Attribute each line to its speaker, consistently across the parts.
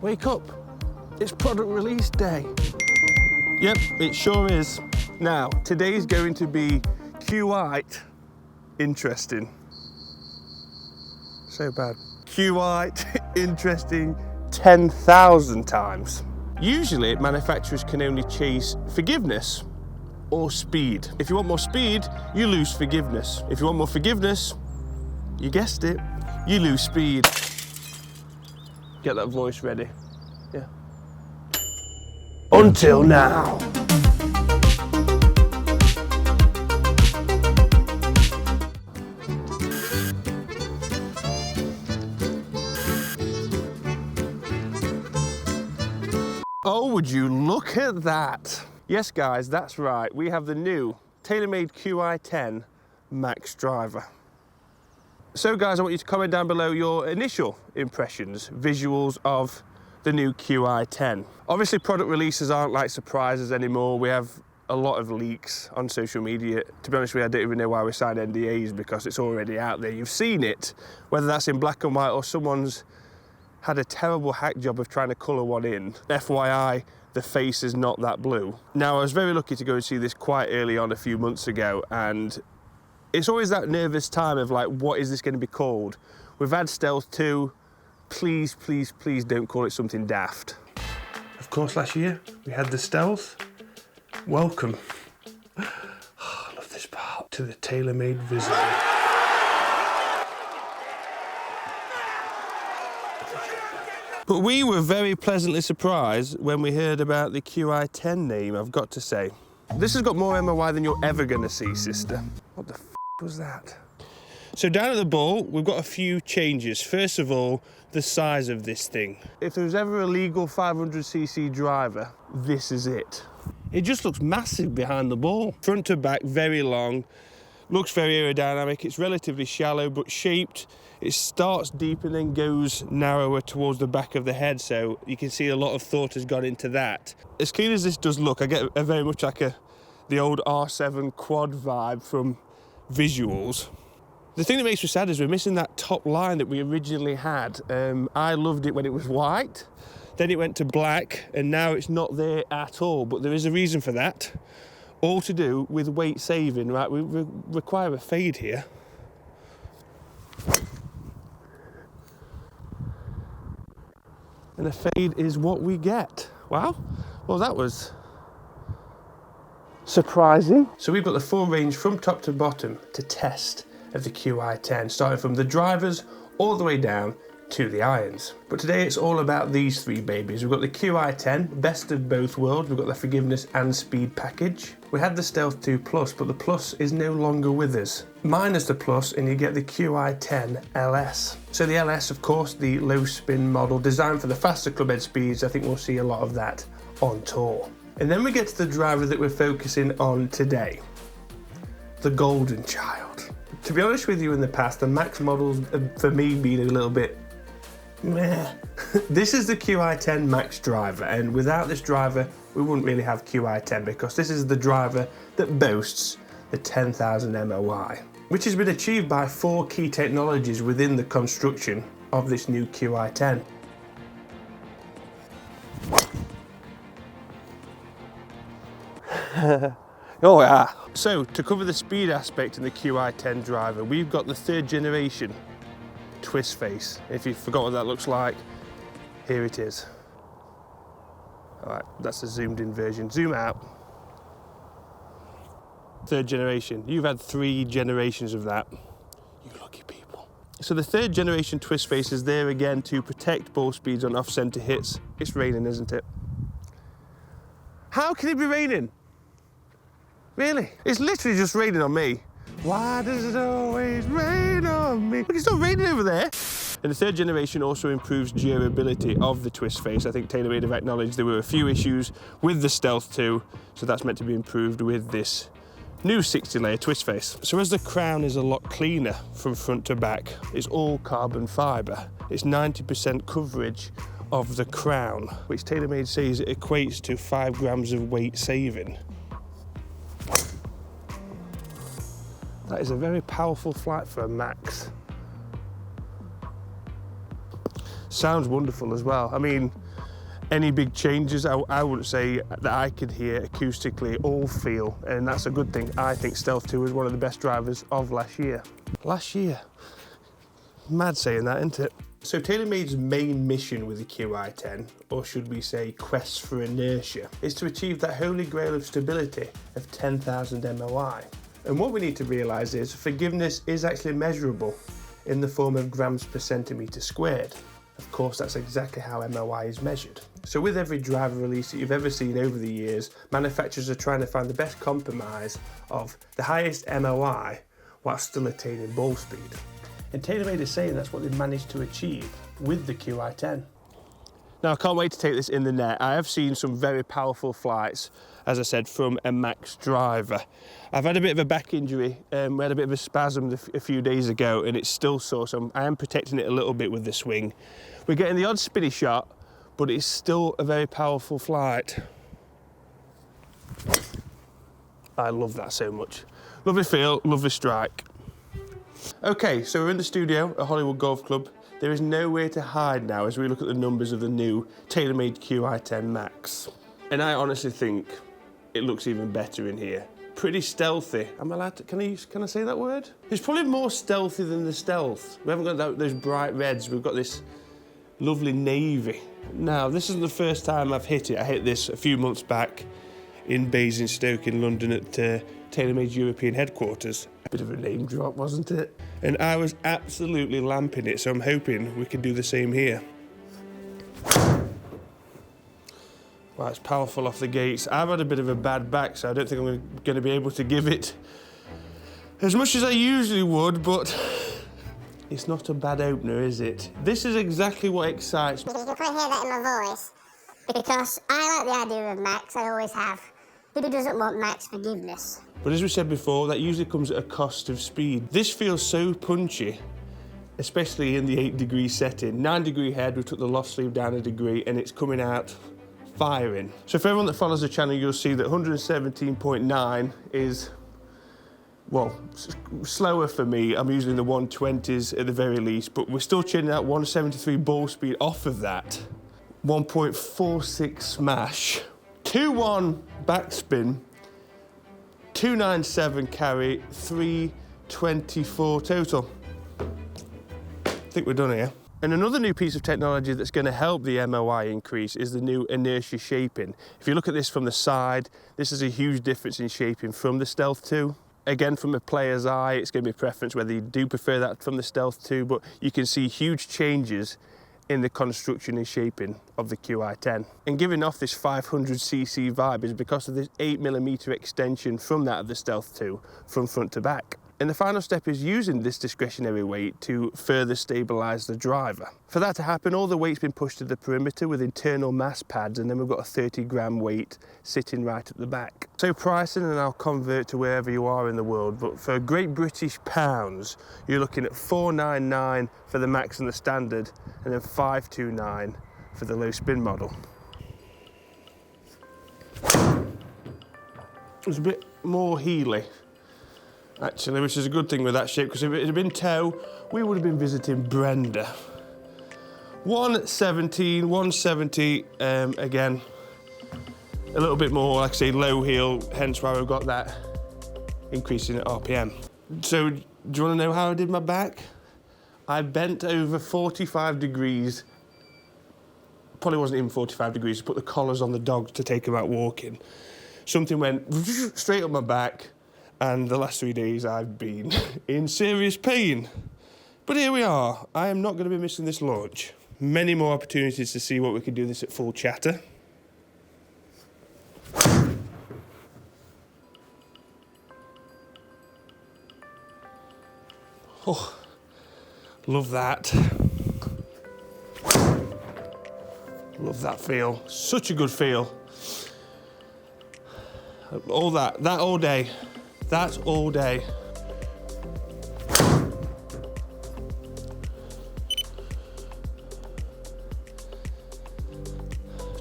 Speaker 1: Wake up, it's product release day. Yep, it sure is. Now, today's going to be QI interesting. So bad. QI interesting 10,000 times. Usually, manufacturers can only chase forgiveness or speed. If you want more speed, you lose forgiveness. If you want more forgiveness, you guessed it, you lose speed. Get that voice ready. Yeah. Until now. Oh, would you look at that? Yes, guys, that's right. We have the new TaylorMade QI10 Max Driver. So, guys, I want you to comment down below your initial impressions, visuals of the new QI10. Obviously, product releases aren't like surprises anymore. We have a lot of leaks on social media. To be honest with you, I don't even know why we signed NDAs because it's already out there. You've seen it, whether that's in black and white or someone's had a terrible hack job of trying to colour one in. FYI, the face is not that blue. Now, I was very lucky to go and see this quite early on a few months ago, and it's always that nervous time of like, what is this going to be called? We've had Stealth 2. Please, please, please don't call it something daft. Of course, last year we had the Stealth. Welcome. Oh, I love this part. To the TaylorMade Visible. But we were very pleasantly surprised when we heard about the QI10 name, I've got to say. This has got more MOI than you're ever gonna see, sister. What the f was that? So down at the ball, we've got a few changes. First of all, the size of this thing. If there was ever a legal 500cc driver, this is it. It just looks massive behind the ball. Front to back, very long. Looks very aerodynamic. It's relatively shallow, but shaped. It starts deep and then goes narrower towards the back of the head, so you can see a lot of thought has gone into that. As clean as this does look, I get a very much like the old R7 quad vibe from visuals. The thing that makes me sad is we're missing that top line that we originally had. I loved it when it was white, then it went to black, and now it's not there at all, but there is a reason for that. All to do with weight saving, right? We require a fade here. And a fade is what we get. Wow, well that was surprising. So we've got the full range from top to bottom to test of the QI10, starting from the drivers all the way down to the irons. But today it's all about these three babies. We've got the QI10, best of both worlds. We've got the forgiveness and speed package. We had the Stealth 2 Plus, but the Plus is no longer with us. Minus the Plus, and you get the QI10 LS. So the LS, of course, the low spin model designed for the faster clubhead speeds. I think we'll see a lot of that on tour. And then we get to the driver that we're focusing on today, the golden child. To be honest with you, in the past, the Max models, for me, been a little bit meh. This is the QI10 Max Driver, and without this driver, we wouldn't really have QI10 because this is the driver that boasts the 10,000 MOI, which has been achieved by 4 key technologies within the construction of this new QI10. Oh yeah. So to cover the speed aspect in the QI10 driver, we've got the 3rd generation twist face. If you forgot what that looks like, here it is. All right, that's a zoomed in version. Zoom out. 3rd generation. You've had 3 generations of that. You lucky people. So the 3rd generation twist face is there again to protect ball speeds on off-center hits. It's raining, isn't it? How can it be raining? Really? It's literally just raining on me. Why does it always rain on me? Look, it's not raining over there. And the 3rd generation also improves durability of the twist face. I think TaylorMade have acknowledged there were a few issues with the Stealth 2, so that's meant to be improved with this new 60-layer twist face. So as the crown is a lot cleaner from front to back, it's all carbon fibre. It's 90% coverage of the crown, which TaylorMade says it equates to 5 grams of weight saving. That is a very powerful flight for a Max. Sounds wonderful as well. I mean, any big changes, I wouldn't say that I could hear acoustically or feel, and that's a good thing. I think Stealth 2 was one of the best drivers of last year. Last year. Mad saying that, isn't it? So TaylorMade's main mission with the QI10, or should we say quest for inertia, is to achieve that holy grail of stability of 10,000 MOI. And what we need to realise is forgiveness is actually measurable in the form of grams per centimetre squared. Of course, that's exactly how MOI is measured. So with every driver release that you've ever seen over the years, manufacturers are trying to find the best compromise of the highest MOI while still attaining ball speed. And TaylorMade is saying that's what they've managed to achieve with the QI10. Now, I can't wait to take this in the net. I have seen some very powerful flights, as I said, from a Max Driver. I've had a bit of a back injury. We had a bit of a spasm a few days ago, and it's still sore, so I am protecting it a little bit with the swing. We're getting the odd spinny shot, but it's still a very powerful flight. I love that so much. Lovely feel, lovely strike. Okay, so we're in the studio at Hollywood Golf Club. There is nowhere to hide now as we look at the numbers of the new TaylorMade QI10 Max. And I honestly think it looks even better in here. Pretty stealthy. Am I allowed to, can I say that word? It's probably more stealthy than the Stealth. We haven't got those bright reds, we've got this lovely navy. Now, this isn't the first time I've hit it. I hit this a few months back in Basingstoke in London at TaylorMade's European headquarters. A bit of a name drop, wasn't it? And I was absolutely lamping it, so I'm hoping we can do the same here. Well, it's powerful off the gates. I've had a bit of a bad back, so I don't think I'm going to be able to give it as much as I usually would, but it's not a bad opener, is it? This is exactly what excites me.
Speaker 2: You can probably hear that in my voice, because I like the idea of Max, I always have. Who doesn't want Max forgiveness?
Speaker 1: But as we said before, that usually comes at a cost of speed. This feels so punchy, especially in the 8-degree setting. 9-degree head, we took the loft sleeve down a degree, and it's coming out firing. So for everyone that follows the channel, you'll see that 117.9 is, well, slower for me. I'm using the 120s at the very least, but we're still churning out 173 ball speed off of that. 1.46 smash, 2.1 backspin, 297 carry, 324 total. I think we're done here. And another new piece of technology that's going to help the MOI increase is the new Inertia shaping. If you look at this from the side, this is a huge difference in shaping from the Stealth 2. Again, from a player's eye, it's going to be a preference whether you do prefer that from the Stealth 2, but you can see huge changes in the construction and shaping of the QI10. And giving off this 500cc vibe is because of this 8mm extension from that of the Stealth 2 from front to back. And the final step is using this discretionary weight to further stabilise the driver. For that to happen, all the weight's been pushed to the perimeter with internal mass pads, and then we've got a 30-gram weight sitting right at the back. So pricing, and I'll convert to wherever you are in the world, but for Great British pounds, you're looking at $499 for the Max and the Standard, and then $529 for the low spin model. It's a bit more heely, actually, which is a good thing with that shape, because if it had been toe, we would have been visiting Brenda. 170, again, a little bit more, like I say, low heel, hence why we've got that increasing at RPM. So, do you want to know how I did my back? I bent over 45 degrees, probably wasn't even 45 degrees, to put the collars on the dogs to take them out walking. Something went straight up my back, and the last 3 days I've been in serious pain. But here we are. I am not going to be missing this launch. Many more opportunities to see what we can do this at full chatter. Oh, love that. Love that feel. Such a good feel. All that all day. That's all day.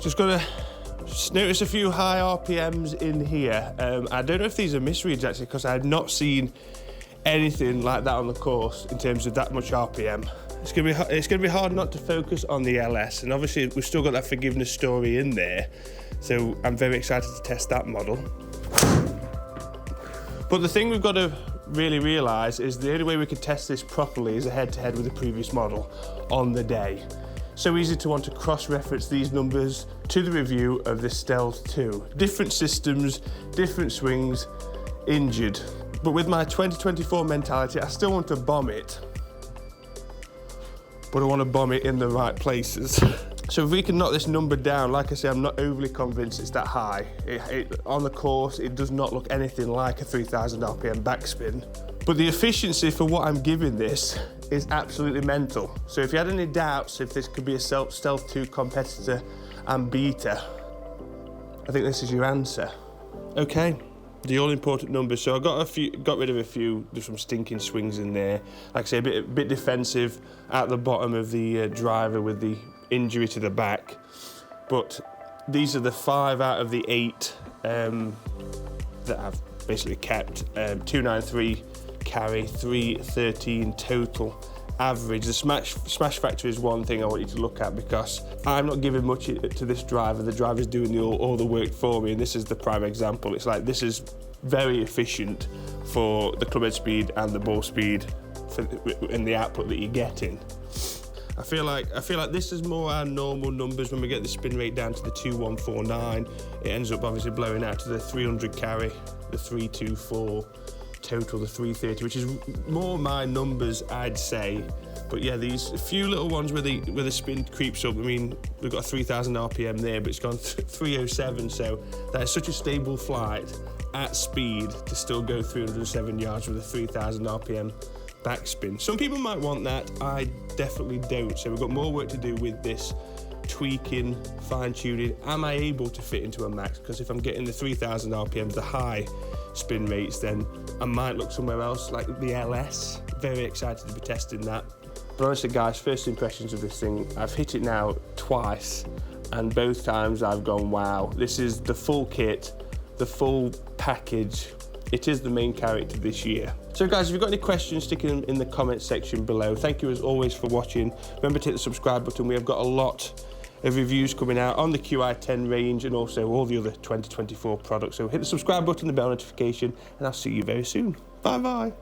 Speaker 1: Just gonna notice a few high RPMs in here. I don't know if these are misreads actually, because I had not seen anything like that on the course in terms of that much RPM. It's gonna be hard not to focus on the LS, and obviously we've still got that forgiveness story in there, so I'm very excited to test that model. But the thing we've got to really realise is the only way we can test this properly is a head-to-head with the previous model on the day. So easy to want to cross-reference these numbers to the review of this Stealth 2. Different systems, different swings, injured. But with my 2024 mentality, I still want to bomb it, but I want to bomb it in the right places. So if we can knock this number down, like I say, I'm not overly convinced it's that high. On the course, it does not look anything like a 3,000 RPM backspin. But the efficiency for what I'm giving this is absolutely mental. So if you had any doubts if this could be a Stealth 2 competitor and beater, I think this is your answer. Okay. The all-important numbers. So I got rid of a few. There's some stinking swings in there. Like I say, a bit defensive at the bottom of the driver with the injury to the back. But these are the 5 out of the 8 that I've basically kept. 293 carry, 313 total average. The smash factor is one thing I want you to look at, because I'm not giving much to this driver. The driver's doing all the work for me, and this is the prime example. It's like this is very efficient for the clubhead speed and the ball speed and the output that you're getting. I feel like this is more our normal numbers. When we get the spin rate down to the 2149, it ends up obviously blowing out to the 300 carry, the 324 total, the 330, which is more my numbers, I'd say. But yeah, these few little ones where the spin creeps up. I mean, we've got a 3,000 RPM there, but it's gone 307, so that is such a stable flight at speed to still go 307 yards with a 3,000 RPM backspin. Some people might want that, I definitely don't. So we've got more work to do with this tweaking, fine-tuning. Am I able to fit into a max? Because if I'm getting the 3,000 RPMs, the high spin rates, then I might look somewhere else, like the LS. Very excited to be testing that. But honestly, guys, first impressions of this thing, I've hit it now twice, and both times I've gone, wow, this is the full kit, the full package. It is the main character this year. So guys, if you've got any questions, stick them in the comment section below. Thank you as always for watching. Remember to hit the subscribe button. We have got a lot of reviews coming out on the QI10 range and also all the other 2024 products. So hit the subscribe button, the bell notification, and I'll see you very soon. Bye bye.